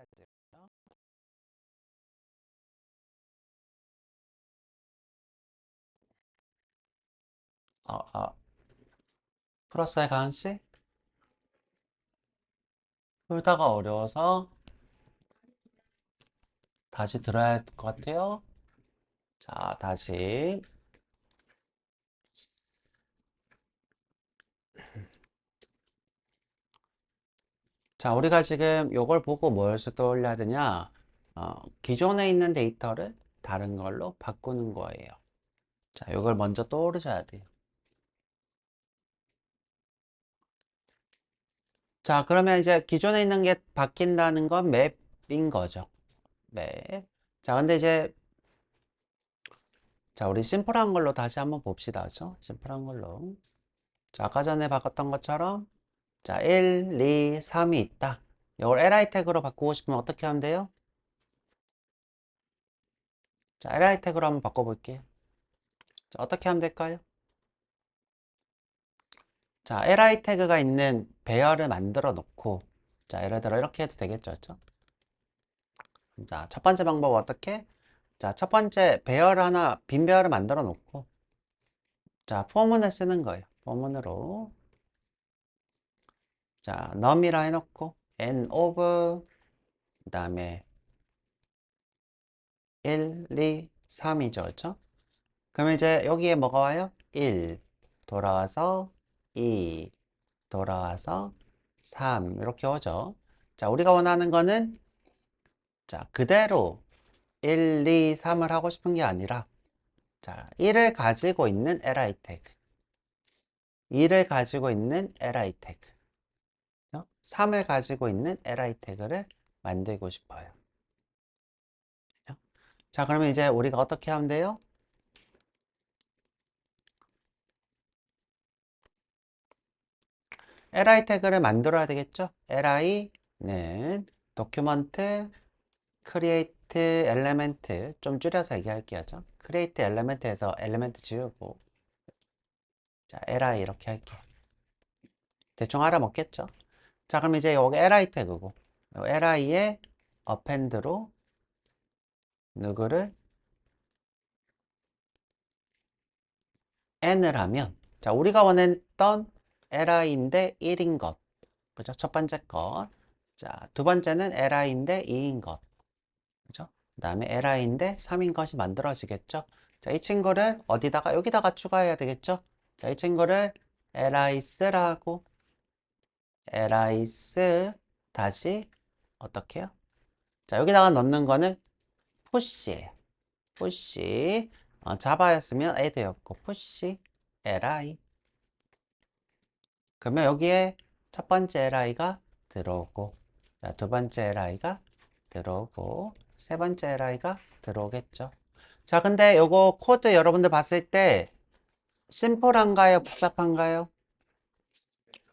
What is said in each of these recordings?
풀어야 돼요. 풀었어요, 가은 씨? 풀다가 어려워서 다시 들어야 할 것 같아요. 자, 다시. 자, 우리가 지금 요걸 보고 뭘 떠올려야 되냐? 기존에 있는 데이터를 다른 걸로 바꾸는 거예요. 자, 요걸 먼저 떠오르셔야 돼요. 자, 그러면 이제 기존에 있는 게 바뀐다는 건 맵인 거죠. 맵. 자, 근데 이제, 자, 우리 심플한 걸로 다시 한번 봅시다. 그죠? 심플한 걸로. 자, 아까 전에 바꿨던 것처럼, 자, 1, 2, 3이 있다. 이걸 li 태그로 바꾸고 싶으면 어떻게 하면 돼요? 자, li 태그로 한번 바꿔볼게요. 자, 어떻게 하면 될까요? 자, li 태그가 있는 배열을 만들어 놓고, 자, 예를 들어 이렇게 해도 되겠죠? 그렇죠? 자, 첫 번째 방법 어떻게? 자, 첫 번째 배열을 하나, 빈 배열을 만들어 놓고, 자, 포문을 쓰는 거예요. 포문으로. 자, num이라 해놓고, n of, 그 다음에 1, 2, 3이죠. 그렇죠? 그러면 이제 여기에 뭐가 와요? 1, 돌아와서 2, 돌아와서 3 이렇게 오죠. 자, 우리가 원하는 거는 자, 그대로 1, 2, 3을 하고 싶은 게 아니라 자, 1을 가지고 있는 li 태그 2를 가지고 있는 li 태그 3을 가지고 있는 li 태그를 만들고 싶어요. 자, 그러면 이제 우리가 어떻게 하면 돼요? li 태그를 만들어야 되겠죠? li는 document create element 좀 줄여서 얘기할게요. create element에서 element 지우고 자, li 이렇게 할게요. 대충 알아먹겠죠? 자, 그럼 이제 여기 li 태그고 li에 append로 누구를 n을 하면 자, 우리가 원했던 li인데 1인 것 그죠? 첫 번째 것. 자, 두 번째는 li인데 2인 것. 그죠? 그 다음에 li인데 3인 것이 만들어지겠죠? 자, 이 친구를 어디다가, 여기다가 추가해야 되겠죠? 자, 이 친구를 lis라고, lis 다시, 어떻게 해요? 자, 여기다가 넣는 거는 push예요. push. 자바였으면 add였고, push, li. 그러면 여기에 첫 번째 li가 들어오고, 자, 두 번째 li가 들어오고, 세 번째 li가 들어오겠죠. 자, 근데 요거 코드 여러분들 봤을 때 심플한가요? 복잡한가요?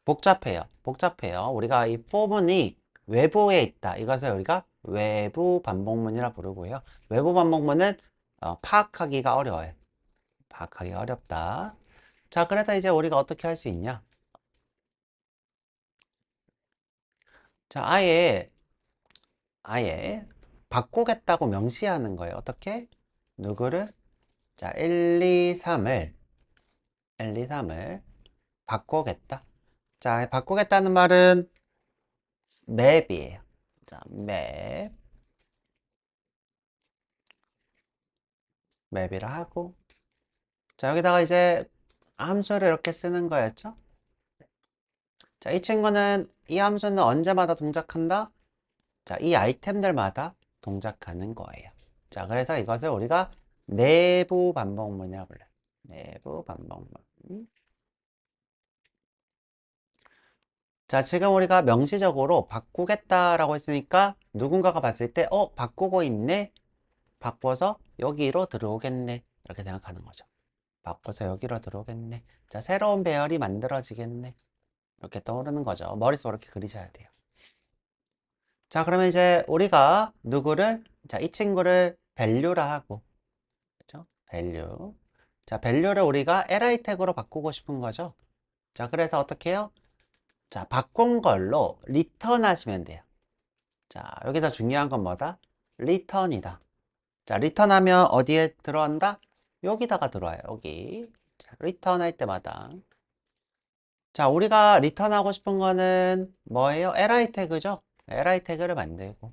복잡해요. 복잡해요. 우리가 이 포문이 외부에 있다. 이것을 우리가 외부 반복문이라 부르고요. 외부 반복문은 파악하기가 어려워요. 파악하기가 어렵다. 자, 그래서 이제 우리가 어떻게 할 수 있냐? 자, 아예 바꾸겠다고 명시하는 거예요. 어떻게? 누구를? 자, 1, 2, 3을 바꾸겠다. 자, 바꾸겠다는 말은 맵이에요. 자, 맵이라 하고. 자, 여기다가 이제 함수를 이렇게 쓰는 거였죠? 자, 이 친구는 이 함수는 언제마다 동작한다? 자, 이 아이템들마다 동작하는 거예요. 자, 그래서 이것을 우리가 내부 반복문이라고 불러요. 내부 반복문. 자, 지금 우리가 명시적으로 바꾸겠다라고 했으니까 누군가가 봤을 때, 바꾸고 있네? 바꿔서 여기로 들어오겠네. 이렇게 생각하는 거죠. 바꿔서 여기로 들어오겠네. 자, 새로운 배열이 만들어지겠네. 이렇게 떠오르는 거죠. 머릿속으로 이렇게 그리셔야 돼요. 자, 그러면 이제 우리가 누구를, 자, 이 친구를 value라 하고, 그죠? value. 자, value를 우리가 li 태그로 바꾸고 싶은 거죠. 자, 그래서 어떻게 해요? 자, 바꾼 걸로 return 하시면 돼요. 자, 여기서 중요한 건 뭐다? return이다. 자, return 하면 어디에 들어간다? 여기다가 들어와요. 여기. 자, return 할 때마다. 자, 우리가 return 하고 싶은 거는 뭐예요? li 태그죠? li 태그를 만들고.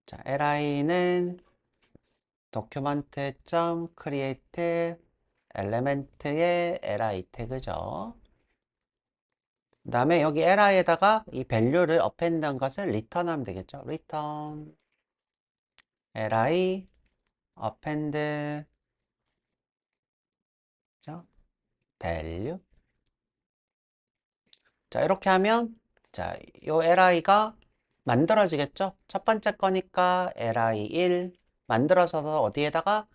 자, li는 document.create element의 li 태그죠. 그 다음에 여기 li에다가 이 value를 append 한 것을 return 하면 되겠죠. return li append value. 자, 이렇게 하면 자, 요 li가 만들어지겠죠? 첫 번째 거니까 li1 만들어서 어디에다가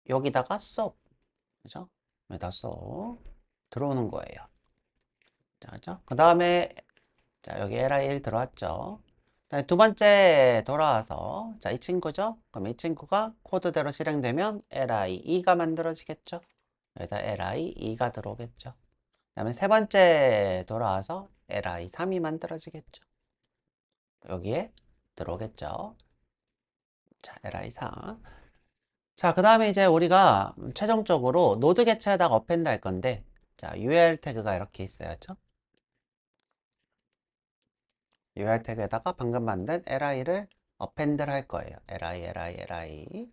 여기다가 쏙, 그죠? 여기다 쏙 들어오는 거예요. 자, 그죠? 그 다음에 자, 여기 li1 들어왔죠? 자, 두 번째 돌아와서 자, 이 친구죠? 그럼 이 친구가 코드대로 실행되면 li2가 만들어지겠죠? 여기다 li2가 들어오겠죠? 그 다음에 세 번째 돌아와서 li3이 만들어지겠죠? 여기에 들어오겠죠? 자, li4. 자, 그 다음에 이제 우리가 최종적으로 노드 개체에다가 append 할 건데, 자, ul 태그가 이렇게 있어야죠. ul 태그에다가 방금 만든 li를 append를 할 거예요. li.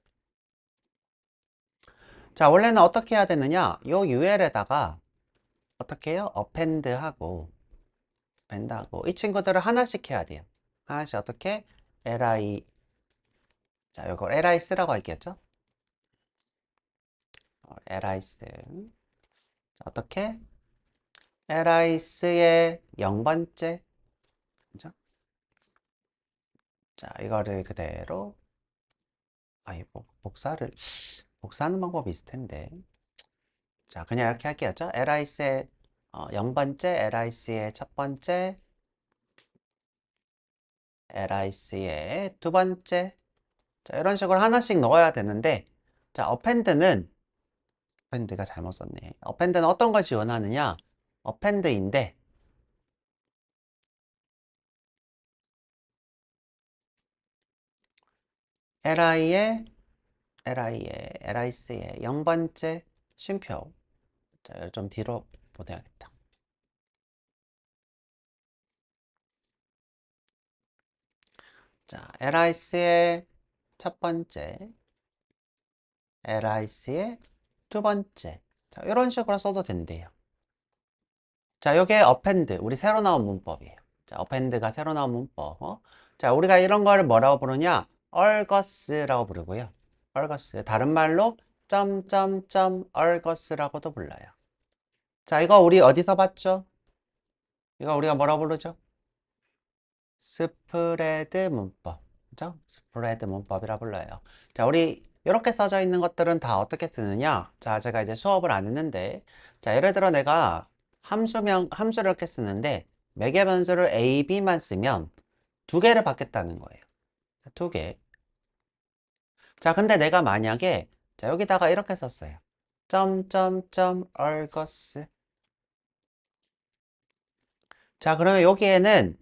자, 원래는 어떻게 해야 되느냐? 요 ul에다가 어떻게 해요? append 하고, 이 친구들을 하나씩 해야 돼요. 하나씩 어떻게? li. 자, 이걸 li 쓰라고 할겠죠? li 쓰. 어떻게? li스의 0번째. 그죠? 자, 이거를 그대로, 복사하는 방법이 있을 텐데. 자, 그냥 이렇게 할게요. li스의 0번째, li스의 첫 번째, li스의 두 번째. 자, 이런 식으로 하나씩 넣어야 되는데, 자, append가 잘못 썼네. append는 어떤 걸 지원하느냐? append인데, li스의 0번째 쉼표. 자, 좀 뒤로 보내야겠다. 자, li스의 첫 번째, li스의 두 번째. 자, 이런 식으로 써도 된대요. 자, 요게 append, 우리 새로 나온 문법이에요. 자, append가 새로 나온 문법. 자, 우리가 이런 거를 뭐라고 부르냐? argos라고 부르고요. argos. 다른 말로 argos라고도 불러요. 자, 이거 우리 어디서 봤죠? 이거 우리가 뭐라고 부르죠? 스프레드 문법. 그죠? 스프레드 문법이라 불러요. 자, 우리 이렇게 써져 있는 것들은 다 어떻게 쓰느냐? 자, 제가 이제 수업을 안 했는데, 자, 예를 들어 내가 함수를 이렇게 쓰는데, 매개 변수를 a, b만 쓰면 두 개를 받겠다는 거예요. 두 개. 자, 근데 내가 만약에, 자, 여기다가 이렇게 썼어요. argos. 자, 그러면 여기에는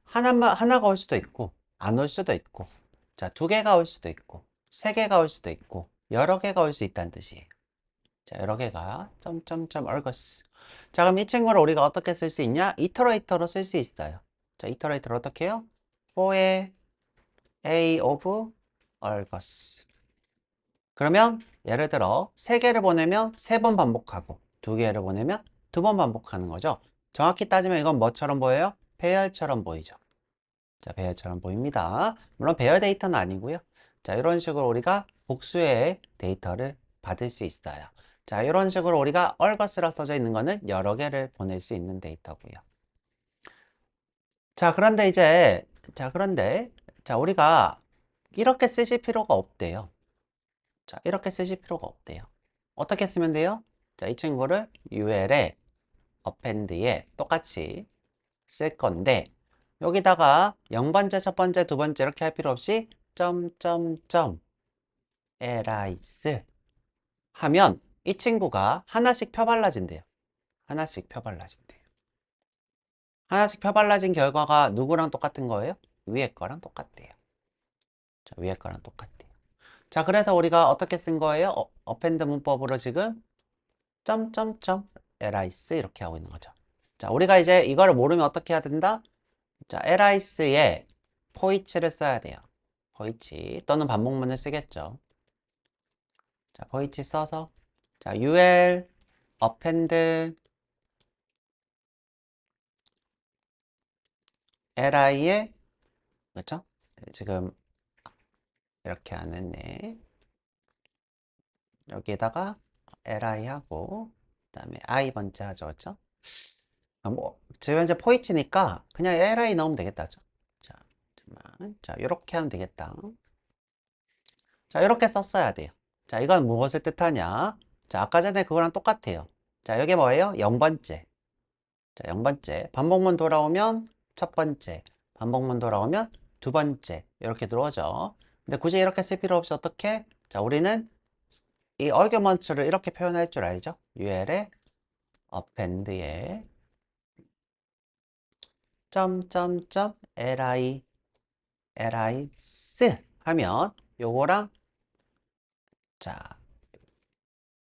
하나가 올 수도 있고, 안 올 수도 있고, 자, 두 개가 올 수도 있고, 세 개가 올 수도 있고, 여러 개가 올 수 있다는 뜻이에요. 자, 여러 개가 argos. 자, 그럼 이 친구를 우리가 어떻게 쓸 수 있냐? 이터레이터로 쓸 수 있어요. 자, 이터레이터로 어떻게 해요? for의 a of argos. 그러면 예를 들어 세 개를 보내면 세 번 반복하고 두 개를 보내면 두 번 반복하는 거죠. 정확히 따지면 이건 뭐처럼 보여요? 배열처럼 보이죠. 자, 배열처럼 보입니다. 물론 배열 데이터는 아니고요. 자, 이런 식으로 우리가 복수의 데이터를 받을 수 있어요. 자, 이런 식으로 우리가 얼거스라 써져 있는 거는 여러 개를 보낼 수 있는 데이터고요. 자, 그런데 우리가 이렇게 쓰실 필요가 없대요. 자, 이렇게 쓰실 필요가 없대요. 어떻게 쓰면 돼요? 자, 이 친구를 ul에 append에 똑같이 쓸 건데 여기다가 0번째, 첫 번째, 두 번째 이렇게 할 필요 없이 elis 하면 이 친구가 하나씩 펴발라진대요. 하나씩 펴발라진대요. 하나씩 펴발라진 결과가 누구랑 똑같은 거예요? 위에 거랑 똑같대요. 자, 위에 거랑 똑같대요. 자, 그래서 우리가 어떻게 쓴 거예요? 어펜드 문법으로 지금 점점점 에라이스 이렇게 하고 있는 거죠. 자, 우리가 이제 이거를 모르면 어떻게 해야 된다? 자, 에라이스에 포이치를 써야 돼요. 포이치 또는 반복문을 쓰겠죠. 자, 포이치 써서 자, ul append li에 그렇죠? 지금 이렇게 하는 애 여기에다가 li 하고 그다음에 I 번째 하죠, 그렇죠? 지금 현재 포이치니까 그냥 li 넣으면 되겠다, 그죠? 자, 잠깐만. 자, 이렇게 하면 되겠다. 자, 이렇게 썼어야 돼요. 자, 이건 무엇을 뜻하냐? 자, 아까 전에 그거랑 똑같아요. 자, 여기 뭐예요? 0번째. 자, 0번째. 반복문 돌아오면 첫 번째. 반복문 돌아오면 두 번째. 이렇게 들어오죠. 근데 굳이 이렇게 쓸 필요 없이 어떻게? 자, 우리는 이 얼규먼트를 이렇게 표현할 줄 알죠? UL의 append에 점점점 lis 하면 요거랑 자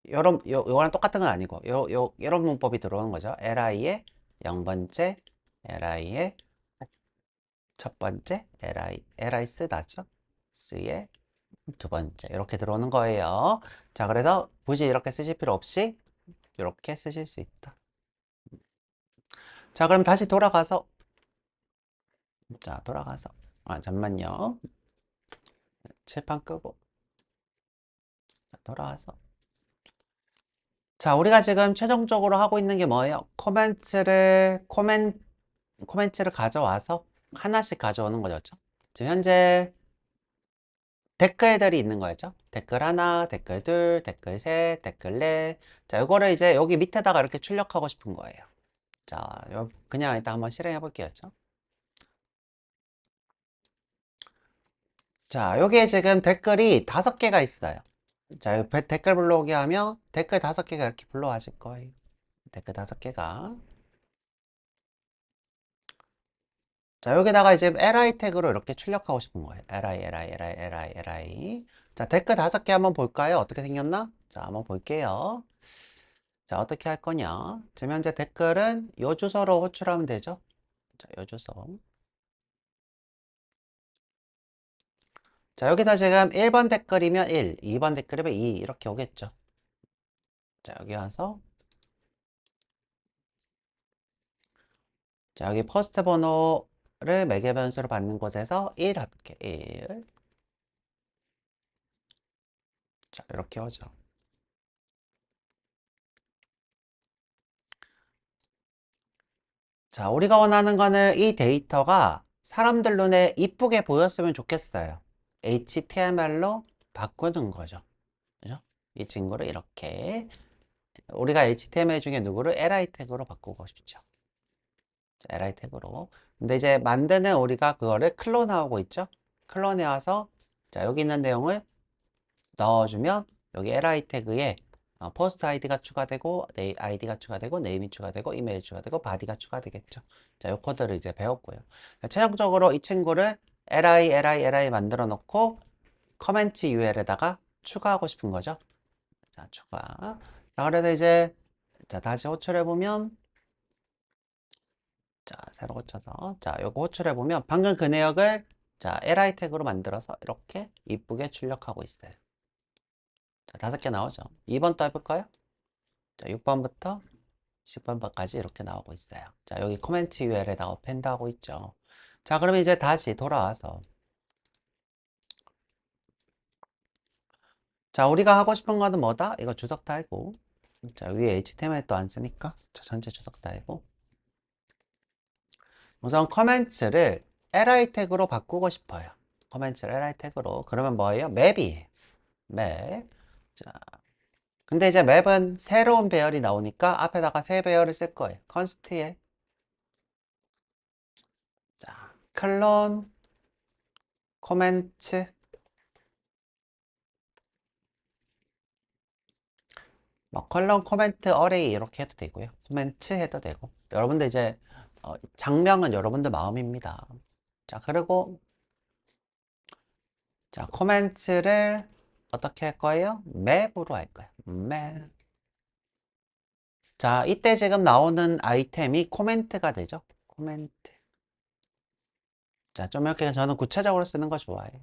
요거랑 똑같은 건 아니고 요런 문법이 들어오는 거죠. li의 0번째 li의 첫 번째 lis 나죠. s의 두 번째 이렇게 들어오는 거예요. 자, 그래서 굳이 이렇게 쓰실 필요 없이 이렇게 쓰실 수 있다. 자, 그럼 다시 돌아가서 자, 돌아가서 잠만요. 칠판 끄고 돌아와서 자, 우리가 지금 최종적으로 하고 있는 게 뭐예요? 코멘트를 가져와서 하나씩 가져오는 거죠. 지금 현재 댓글들이 있는 거죠. 댓글 하나, 댓글 둘, 댓글 셋, 댓글 넷. 자, 이거를 이제 여기 밑에다가 이렇게 출력하고 싶은 거예요. 자, 그냥 일단 한번 실행해 볼게요. 자, 여기에 지금 댓글이 5개가 있어요. 자, 댓글 불러오게 하면 댓글 5개가 이렇게 불러와질 거예요. 댓글 5개가. 자, 여기다가 이제 li 태그로 이렇게 출력하고 싶은 거예요. li. 자, 댓글 5개 한번 볼까요? 어떻게 생겼나? 자, 한번 볼게요. 자, 어떻게 할 거냐? 지금 현재 댓글은 요 주소로 호출하면 되죠? 자, 요 주소. 자, 여기서 지금 1번 댓글이면 1, 2번 댓글이면 2 이렇게 오겠죠. 자, 여기 와서 자, 여기 퍼스트 번호를 매개 변수로 받는 곳에서 1 할게. 1. 자, 이렇게 오죠. 자, 우리가 원하는 거는 이 데이터가 사람들 눈에 이쁘게 보였으면 좋겠어요. HTML로 바꾸는 거죠. 그죠? 이 친구를 이렇게. 우리가 HTML 중에 누구를 li 태그로 바꾸고 싶죠. 자, li 태그로. 근데 이제 만드는 우리가 그거를 클론하고 있죠. 클론해 와서 자, 여기 있는 내용을 넣어주면 여기 li 태그에 포스트 아이디가 추가되고 아이디가 추가되고 네임이 추가되고 이메일 추가되고 바디가 추가되겠죠. 자, 이 코드를 이제 배웠고요. 최종적으로 이 친구를 li 만들어 놓고 커멘트 ur에다가 추가하고 싶은 거죠. 자, 추가. 자, 그래서 이제 자, 다시 호출해 보면 자, 새로 고쳐서 자, 요거 호출해 보면 방금 그 내역을 자, li 태그로 만들어서 이렇게 이쁘게 출력하고 있어요. 자, 5개 나오죠. 2번 또 해볼까요? 자, 6번부터 10번까지 이렇게 나오고 있어요. 자, 여기 코멘트 UR에다가 append 하고 있죠. 자, 그러면 이제 다시 돌아와서 자, 우리가 하고 싶은 거는 뭐다? 이거 주석 달고 자, 위에 HTML 또 안 쓰니까 자, 전체 주석 달고 우선 커멘트를 li 태그로 바꾸고 싶어요. 커멘트를 li 태그로 그러면 뭐예요? 맵이에요. 맵. 자, 근데 이제 맵은 새로운 배열이 나오니까 앞에다가 새 배열을 쓸 거예요. 컨스트에 자, 클론 코멘트 뭐 컬럼, 코멘트, 어레이 이렇게 해도 되고요. 코멘트 해도 되고. 여러분들 이제 장명은 여러분들 마음입니다. 자, 그리고 자, 코멘트를 어떻게 할 거예요? 맵으로 할 거예요. 맵. 자, 이때 지금 나오는 아이템이 코멘트가 되죠. 코멘트. 자, 좀 이렇게 저는 구체적으로 쓰는 거 좋아해요.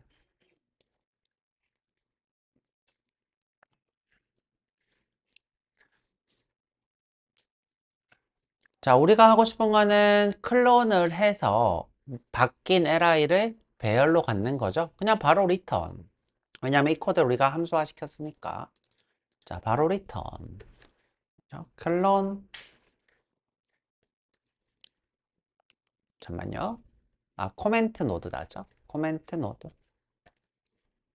자, 우리가 하고 싶은 거는 클론을 해서 바뀐 li를 배열로 갖는 거죠. 그냥 바로 리턴. 왜냐면 이 코드 우리가 함수화 시켰으니까. 자, 바로 리턴. 클론. 잠만요. 아, 코멘트 노드 나죠? 코멘트 노드.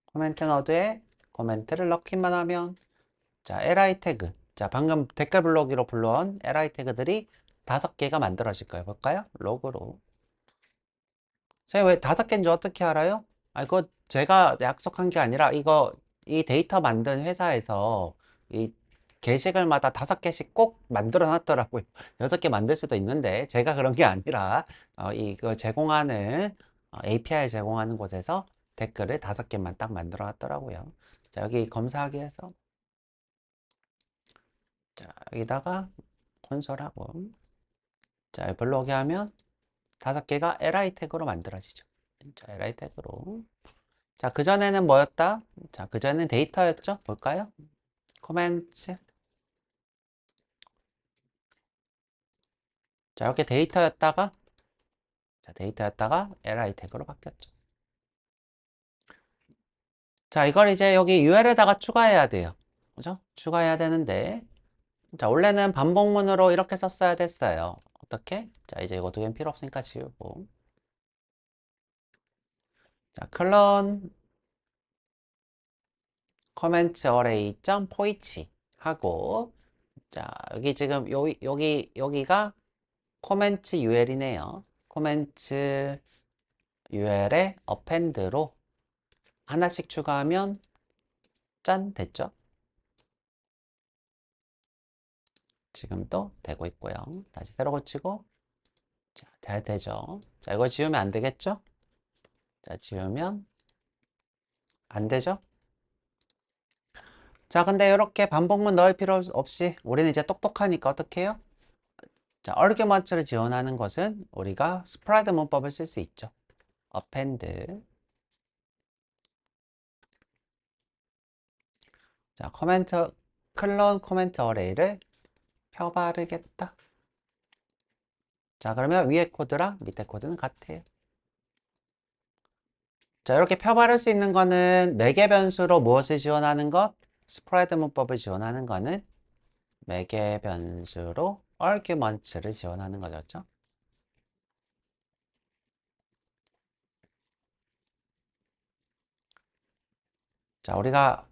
코멘트 노드에 코멘트를 넣기만 하면 자, li 태그. 자, 방금 댓글 블로기로 불러온 li 태그들이 5개가 만들어질 거예요. 볼까요? 로그로. 선생님 왜 5개인지 어떻게 알아요? 아, 이거 제가 약속한 게 아니라 이 데이터 만든 회사에서 이 게시글마다 5개씩 꼭 만들어 놨더라고요. 6개 만들 수도 있는데 제가 그런 게 아니라 이거 제공하는 API 제공하는 곳에서 댓글을 5개만 딱 만들어 놨더라고요. 자, 여기 검사하기 해서 자, 여기다가 콘솔하고 자, 블로그 하면 5개가 li 태그로 만들어지죠. 자, li 태그로 자, 그전에는 뭐였다? 자, 그전에는 데이터였죠? 볼까요? 코멘트. 자, 이렇게 데이터였다가, 자, 데이터였다가 li 태그로 바뀌었죠. 자, 이걸 이제 여기 UR에다가 추가해야 돼요. 그죠? 추가해야 되는데, 자, 원래는 반복문으로 이렇게 썼어야 됐어요. 어떻게? 자, 이제 이거 두 개는 필요 없으니까 지우고. 자, 클론 커멘트 어레이 점 포이치 하고, 자, 여기 지금 여기가 코멘트 UL이네요. 코멘트 UL에 append로 하나씩 추가하면 짠 됐죠? 지금도 되고 있고요. 다시 새로 고치고 자, 잘 되죠? 자, 이거 지우면 안 되겠죠? 자, 지우면 안 되죠? 자, 근데 이렇게 반복문 넣을 필요 없이 우리는 이제 똑똑하니까 어떻게 해요? 자, argument를 지원하는 것은 우리가 spread 문법을 쓸 수 있죠. append 자, 코멘트 클론 코멘트 어레이를 펴바르겠다. 자, 그러면 위에 코드랑 밑에 코드는 같아요. 자, 이렇게 펴바를 수 있는 거는 매개 변수로 무엇을 지원하는 것? 스프레드 문법을 지원하는 거는 매개 변수로 arguments를 지원하는 거죠. 자, 우리가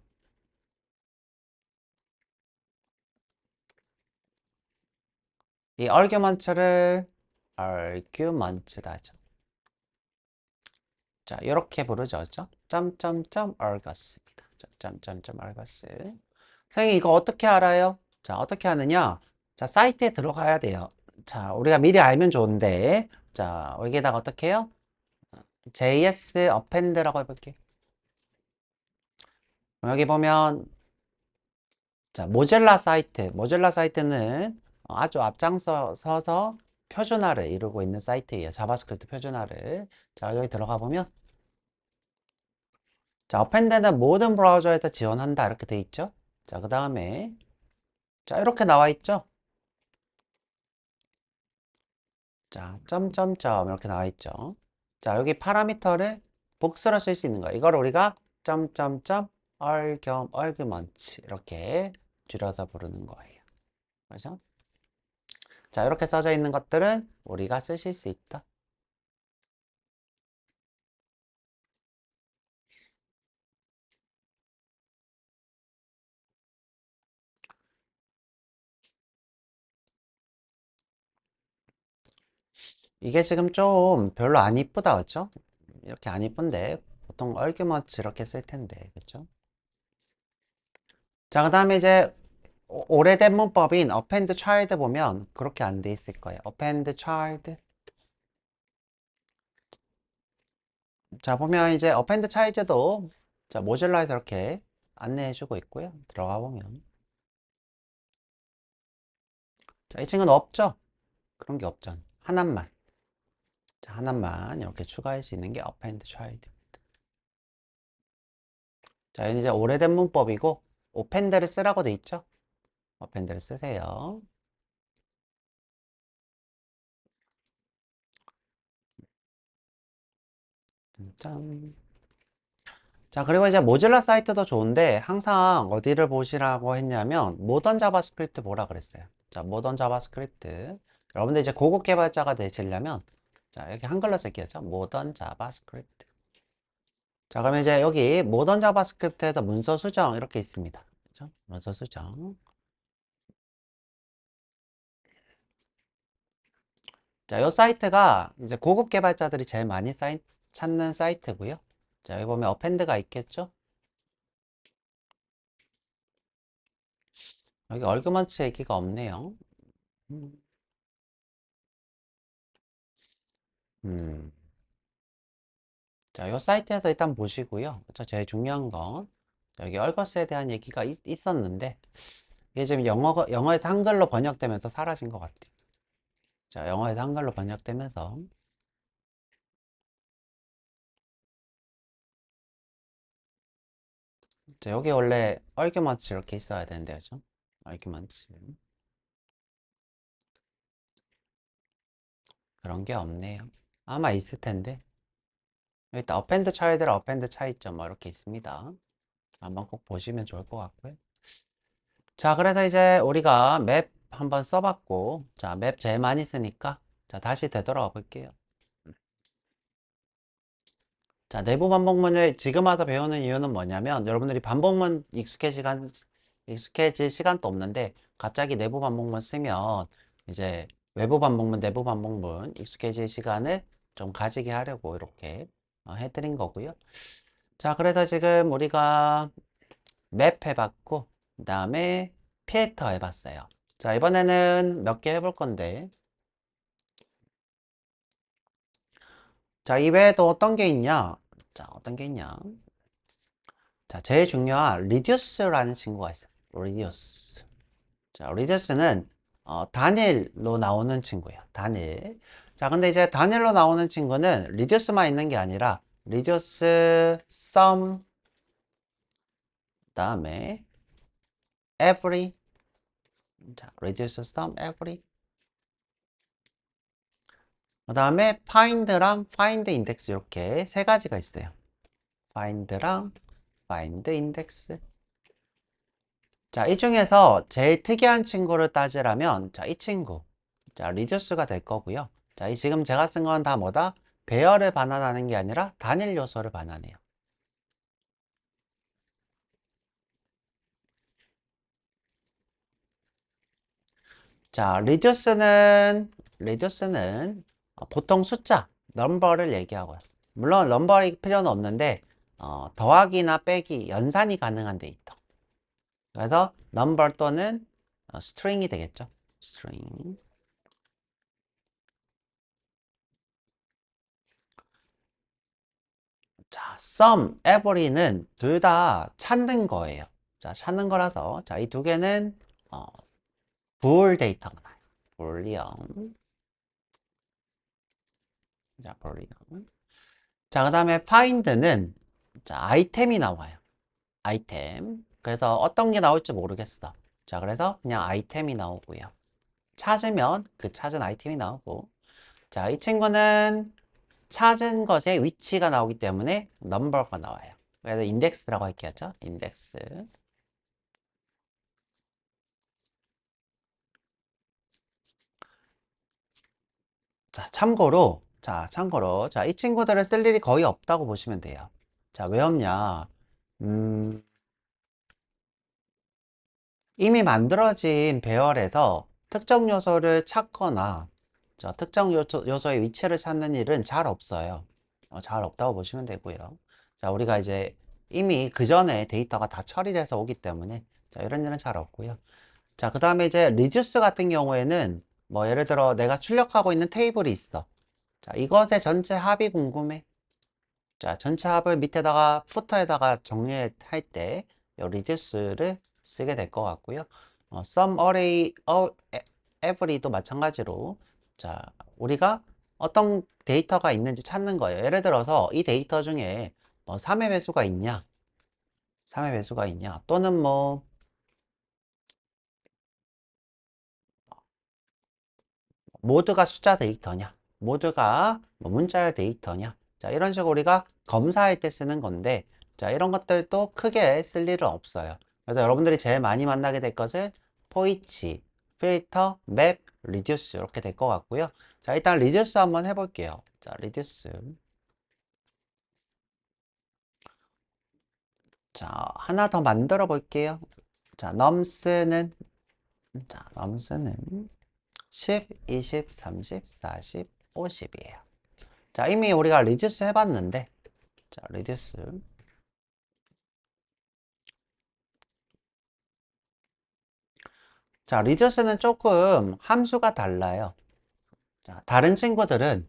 이 arguments를 arguments다 하죠. 자, 이렇게 부르죠. 점점점 args입니다. 점점점 args. 선생님, 이거 어떻게 알아요? 자, 어떻게 하느냐? 자, 사이트에 들어가야 돼요. 자, 우리가 미리 알면 좋은데, 자, 여기다가 어떻게 해요? JS append라고 해볼게요. 여기 보면, 자, 모젤라 사이트는 아주 앞장서서 표준화를 이루고 있는 사이트예요. 자바스크립트 표준화를. 자, 여기 들어가 보면, 자, append는 모든 브라우저에서 지원한다. 이렇게 돼 있죠. 자, 그 다음에, 자, 이렇게 나와 있죠. 자, 점점점 이렇게 나와 있죠. 자, 여기 파라미터를 복수로 쓸 수 있는 거예요. 이걸 우리가 점점점 argument 이렇게 줄여서 부르는 거예요. 그렇죠? 자, 이렇게 써져 있는 것들은 우리가 쓰실 수 있다. 이게 지금 좀 별로 안 이쁘다, 그렇죠? 이렇게 안 이쁜데 보통 argument 이렇게 쓸 텐데, 그렇죠? 자, 그 다음에 이제 오래된 문법인 append child 보면 그렇게 안 돼 있을 거예요. append child. 자, 보면 이제 append child도 자, 모듈라에서 이렇게 안내해 주고 있고요. 들어가 보면. 자, 이 친구는 없죠? 그런 게 없잖아. 하나만. 자, 하나만 이렇게 추가할 수 있는 게 append child. 자, 얘는 이제 오래된 문법이고, append를 쓰라고 돼 있죠? append를 쓰세요. 짠. 자, 그리고 이제 모질라 사이트도 좋은데 항상 어디를 보시라고 했냐면 모던 자바스크립트 보라 그랬어요. 자, 모던 자바스크립트. 여러분들 이제 고급 개발자가 되시려면 자, 이렇게 한글로 쓸게요. 모던 자바스크립트. 자, 그러면 이제 여기 모던 자바스크립트에서 문서 수정 이렇게 있습니다. 그죠? 문서 수정. 자, 이 사이트가 이제 고급 개발자들이 제일 많이 찾는 사이트고요. 자, 여기 보면 어펜드가 있겠죠? 여기 얼그먼트 얘기가 없네요. 음. 음. 자, 이 사이트에서 일단 보시고요. 자, 제일 중요한 건 여기 얼거스에 대한 얘기가 있었는데 이게 지금 영어에서 한글로 번역되면서 사라진 것 같아요. 자, 영어에서 한글로 번역되면서 자, 여기 원래 얼규먼츠 이렇게 있어야 되는데 그죠? 얼규먼츠 그런 게 없네요. 아마 있을 텐데 일단 어펜드 차이드랑 어펜드 차이점 뭐 이렇게 있습니다. 한번 꼭 보시면 좋을 것 같고요. 자, 그래서 이제 우리가 맵 한번 써봤고, 자, 맵 제일 많이 쓰니까, 자, 다시 되돌아가 볼게요. 자, 내부 반복문을 지금 와서 배우는 이유는 뭐냐면, 여러분들이 반복문 익숙해질 시간도 없는데, 갑자기 내부 반복문 쓰면, 이제 외부 반복문, 내부 반복문 익숙해질 시간을 좀 가지게 하려고 이렇게 해드린 거고요. 자, 그래서 지금 우리가 맵 해봤고, 그 다음에 필터 해봤어요. 자, 이번에는 몇 개 해볼 건데, 자, 이외에도 어떤 게 있냐? 자, 어떤 게 있냐? 자, 제일 중요한 reduce라는 친구가 있어요. reduce. 자, reduce는 단일로 나오는 친구예요. 단일. 자, 근데 이제 단일로 나오는 친구는 reduce만 있는 게 아니라 reduce some, 그다음에 every. 자, reduce some, every. 그다음에 find랑 find index 이렇게 세 가지가 있어요. find랑 find index. 자, 이 중에서 제일 특이한 친구를 따지라면, 자, 이 친구. 자, 리듀스가 될 거고요. 자, 이 지금 제가 쓴 건 다 뭐다? 배열을 반환하는 게 아니라 단일 요소를 반환해요. 자, 리듀스는 보통 숫자, 넘버를 얘기하고요. 물론 넘버일 필요는 없는데, 더하기나 빼기, 연산이 가능한 데이터. 그래서 넘버 또는 스트링이 되겠죠. 스트링. 자, sum, every는 둘 다 찾는 거예요. 자, 찾는 거라서 자, 이 두 개는 어, 불 데이터가 나요. 불리언. 자, 불리언. 자, 그다음에 find는 자, 아이템이 나와요. 아이템. 그래서 어떤 게 나올지 모르겠어. 자, 그래서 그냥 아이템이 나오고요. 찾으면 그 찾은 아이템이 나오고. 자, 이 친구는 찾은 것의 위치가 나오기 때문에 넘버가 나와요. 그래서 인덱스라고 할게요. 인덱스. 참고로, 이 친구들을 쓸 일이 거의 없다고 보시면 돼요. 자, 왜 없냐? 음, 이미 만들어진 배열에서 특정 요소를 찾거나, 자, 특정 요소의 위치를 찾는 일은 잘 없어요. 잘 없다고 보시면 되고요. 자, 우리가 이제 이미 그 전에 데이터가 다 처리돼서 오기 때문에, 자, 이런 일은 잘 없고요. 자, 그 다음에 이제 reduce 같은 경우에는 뭐 예를 들어 내가 출력하고 있는 테이블이 있어. 자, 이것의 전체 합이 궁금해. 자, 전체 합을 밑에다가 푸터에다가 정리할 때 이 reduce를 쓰게 될 것 같고요. sum array every도 마찬가지로 자, 우리가 어떤 데이터가 있는지 찾는 거예요. 예를 들어서 이 데이터 중에 뭐 3의 배수가 있냐? 3의 배수가 있냐? 또는 뭐 모두가 숫자 데이터냐? 모두가 뭐 문자열 데이터냐? 자, 이런 식으로 우리가 검사할 때 쓰는 건데, 자, 이런 것들도 크게 쓸 일은 없어요. 그래서 여러분들이 제일 많이 만나게 될 것은 포이치, 필터, 맵, 리듀스 이렇게 될 것 같고요. 자, 일단 리듀스 한번 해볼게요. 자, 리듀스. 자, 하나 더 만들어 볼게요. 자, 넘스는 10, 20, 30, 40, 50이에요. 자, 이미 우리가 리듀스 해봤는데, 자, 리듀스. 자, 리듀스는 조금 함수가 달라요. 자, 다른 친구들은,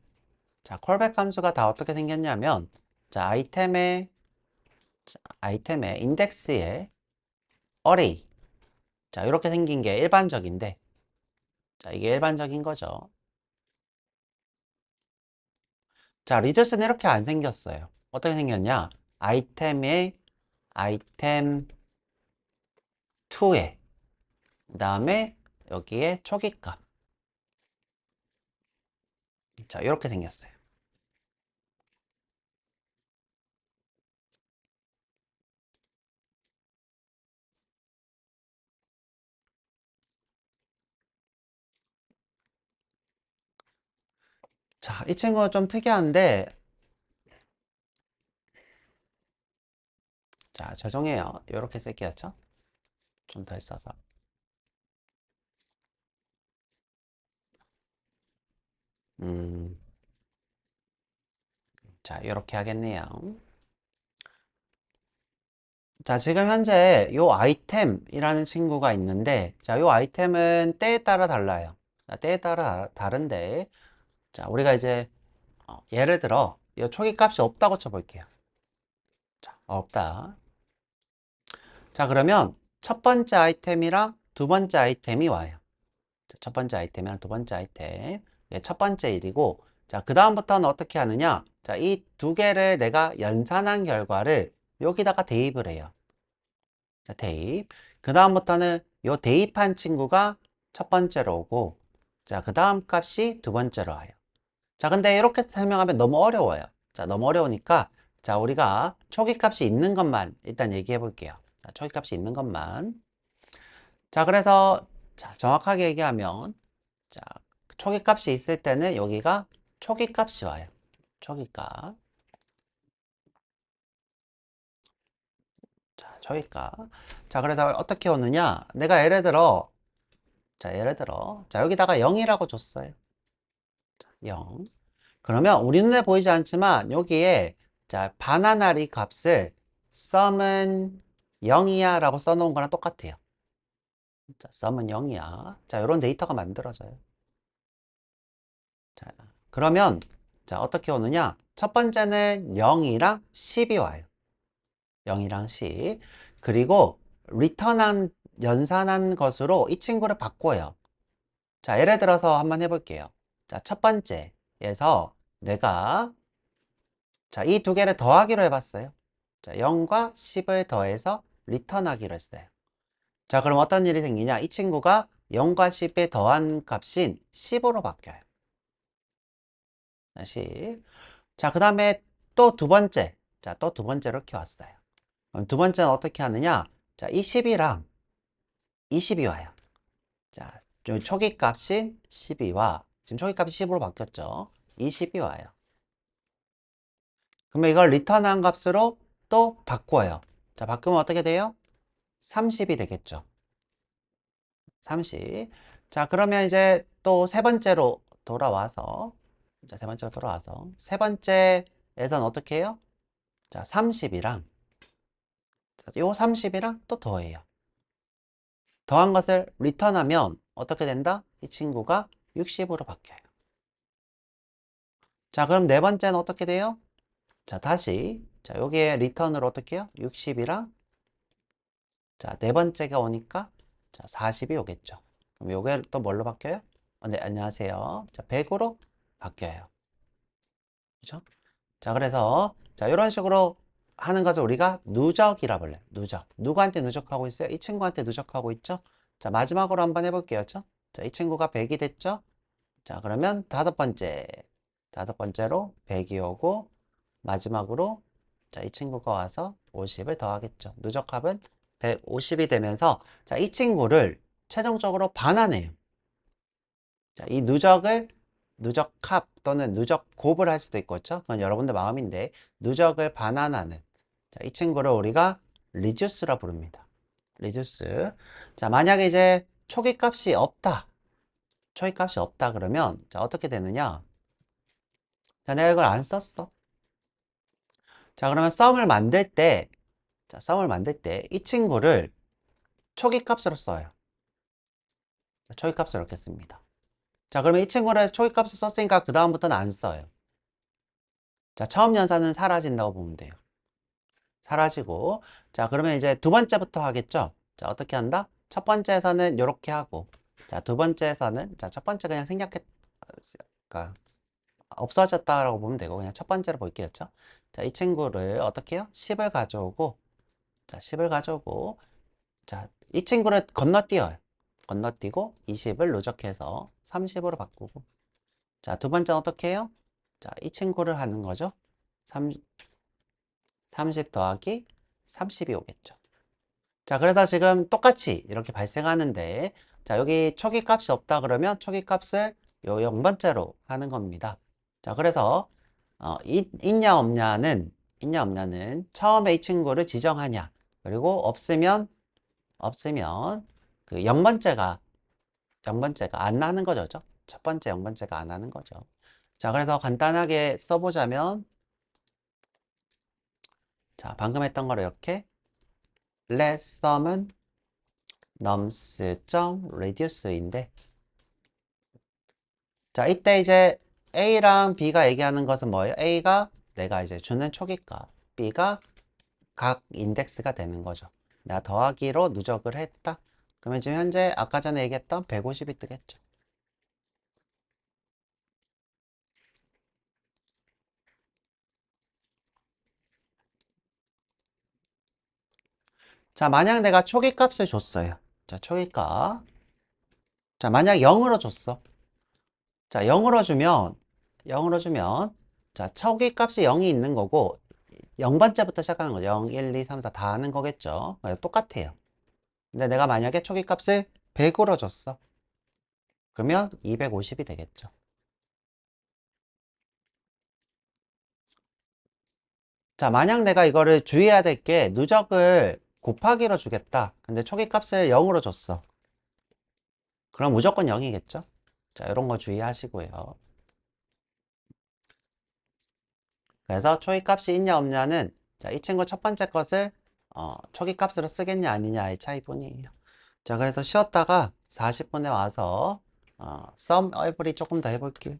자, 콜백 함수가 다 어떻게 생겼냐면, 자, 아이템의 인덱스에 어레이. 자, 이렇게 생긴 게 일반적인데, 자, 이게 일반적인 거죠. 자, 리듀스는 이렇게 안 생겼어요. 어떻게 생겼냐? 아이템의 아이템 2에, 그 다음에 여기에 초기값. 자, 이렇게 생겼어요. 자, 이 친구가 좀 특이한데, 자, 죄송해요. 이렇게 쓸게였죠? 좀 더 써서. 음, 자, 이렇게 하겠네요. 자, 지금 현재 요 아이템이라는 친구가 있는데, 자, 요 아이템은 때에 따라 달라요. 자, 때에 따라 다른데, 자, 우리가 이제, 예를 들어, 이 초기 값이 없다고 쳐볼게요. 자, 없다. 자, 그러면 첫 번째 아이템이랑 두 번째 아이템이 와요. 자, 첫 번째 아이템이랑 두 번째 아이템. 예, 첫 번째 일이고, 자, 그 다음부터는 어떻게 하느냐? 자, 이 두 개를 내가 연산한 결과를 여기다가 대입을 해요. 자, 대입. 그 다음부터는 요 대입한 친구가 첫 번째로 오고, 자, 그 다음 값이 두 번째로 와요. 자, 근데 이렇게 설명하면 너무 어려워요. 자, 너무 어려우니까, 자, 우리가 초기 값이 있는 것만 일단 얘기해 볼게요. 자, 초기 값이 있는 것만. 자, 그래서, 자, 정확하게 얘기하면, 자, 초기 값이 있을 때는 여기가 초기 값이 와요. 초기 값. 자, 초기 값. 자, 그래서 어떻게 오느냐? 내가 예를 들어, 자, 여기다가 0이라고 줬어요. 0. 그러면 우리 눈에 보이지 않지만 여기에 자, 바나나리 값을 sum은 0이야 라고 써놓은 거랑 똑같아요. 자, sum은 0이야. 자, 이런 데이터가 만들어져요. 자, 그러면 자, 어떻게 오느냐? 첫 번째는 0이랑 10이 와요. 0이랑 10. 그리고 return한 연산한 것으로 이 친구를 바꿔요. 자, 예를 들어서 한번 해볼게요. 자, 첫 번째에서 내가 자, 이 두 개를 더하기로 해봤어요. 자, 0과 10을 더해서 리턴하기로 했어요. 자, 그럼 어떤 일이 생기냐? 이 친구가 0과 10의 더한 값인 10으로 바뀌어요. 10. 자, 그 다음에 또 두 번째. 자, 또 두 번째로 이렇게 왔어요. 그럼 두 번째는 어떻게 하느냐? 자, 이 10이랑 20이 와요. 자, 초기 값인 12와 지금 초기 값이 10으로 바뀌었죠? 20이 와요. 그러면 이걸 리턴한 값으로 또 바꿔요. 자, 바꾸면 어떻게 돼요? 30이 되겠죠. 30. 자, 그러면 이제 또 세 번째로 돌아와서, 자, 세 번째로 돌아와서, 세 번째에선 어떻게 해요? 자, 30이랑, 요 30이랑 또 더해요. 더한 것을 리턴하면 어떻게 된다? 이 친구가 60으로 바뀌어요. 자, 그럼 네 번째는 어떻게 돼요? 자, 다시. 자, 여기에 리턴을 어떻게 해요? 60이랑, 자, 네 번째가 오니까, 자, 40이 오겠죠. 그럼 요게 또 뭘로 바뀌어요? 네, 안녕하세요. 자, 100으로 바뀌어요. 그죠? 자, 그래서, 자, 이런 식으로 하는 것을 우리가 누적이라 불러요. 누적. 누구한테 누적하고 있어요? 이 친구한테 누적하고 있죠? 자, 마지막으로 한번 해볼게요. 자, 이 친구가 100이 됐죠? 자, 그러면 다섯 번째로 100이 오고, 마지막으로, 자, 이 친구가 와서 50을 더하겠죠. 누적합은 150이 되면서, 자, 이 친구를 최종적으로 반환해요. 자, 이 누적합 또는 누적곱을 할 수도 있고, 그렇죠? 그건 여러분들 마음인데, 누적을 반환하는, 자, 이 친구를 우리가 리듀스라 부릅니다. 리듀스. 자, 만약에 이제 초기값이 없다. 초기값이 없다 그러면, 자, 어떻게 되느냐? 자, 내가 이걸 안 썼어. 자, 그러면 썸을 만들 때, 자, 썸을 만들 때, 이 친구를 초기값으로 써요. 초기값으로 이렇게 씁니다. 자, 그러면 이 친구를 초기값을 썼으니까 그 다음부터는 안 써요. 자, 처음 연산은 사라진다고 보면 돼요. 사라지고. 자, 그러면 이제 두 번째부터 하겠죠? 자, 어떻게 한다? 첫 번째에서는 이렇게 하고. 자, 두 번째에서는, 자, 첫 번째 그냥 그러니까 없어졌다라고 보면 되고, 그냥 첫 번째로 볼게요. 자, 이 친구를 어떻게 해요? 10을 가져오고, 자, 10을 가져오고, 자, 이 친구를 건너뛰어요. 건너뛰고 20을 누적해서 30으로 바꾸고. 자, 두 번째는 어떻게 해요? 자, 이 친구를 하는 거죠. 30 더하기 30이 오겠죠. 자, 그래서 지금 똑같이 이렇게 발생하는데, 자, 여기 초기 값이 없다 그러면 초기 값을 요 0번째로 하는 겁니다. 자, 그래서, 있냐 없냐는 처음에 이 친구를 지정하냐, 그리고 없으면 그 0번째가 안 나는 거죠. 그죠? 첫 번째 0번째가 안 나는 거죠. 자, 그래서 간단하게 써보자면, 자, 방금 했던 거를 이렇게 let sum은 nums.reduce인데, 자, 이때 이제 A랑 B가 얘기하는 것은 뭐예요? A가 내가 이제 주는 초기값, B가 각 인덱스가 되는 거죠. 내가 더하기로 누적을 했다. 그러면 지금 현재 아까 전에 얘기했던 150이 뜨겠죠. 자, 만약 내가 초기값을 줬어요. 자, 초기값. 자, 만약 0으로 줬어. 자, 0으로 주면, 자, 초기값이 0이 있는 거고, 0번째부터 시작하는 거죠. 0, 1, 2, 3, 4 다 하는 거겠죠. 똑같아요. 근데 내가 만약에 초기값을 100으로 줬어. 그러면 250이 되겠죠. 자, 만약 내가 이거를 주의해야 될 게 누적을 곱하기로 주겠다. 근데 초기값을 0으로 줬어. 그럼 무조건 0이겠죠? 자, 이런 거 주의하시고요. 그래서 초기값이 있냐 없냐는, 자, 이 친구 첫 번째 것을 초기값으로 쓰겠냐 아니냐의 차이뿐이에요. 자, 그래서 쉬었다가 40분에 와서 sum every 조금 더 해볼게요.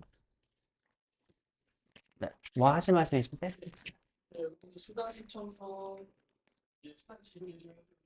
네, 뭐 하실 말씀 있으세요? 네, 수강 신청서 수강 지도 예정인데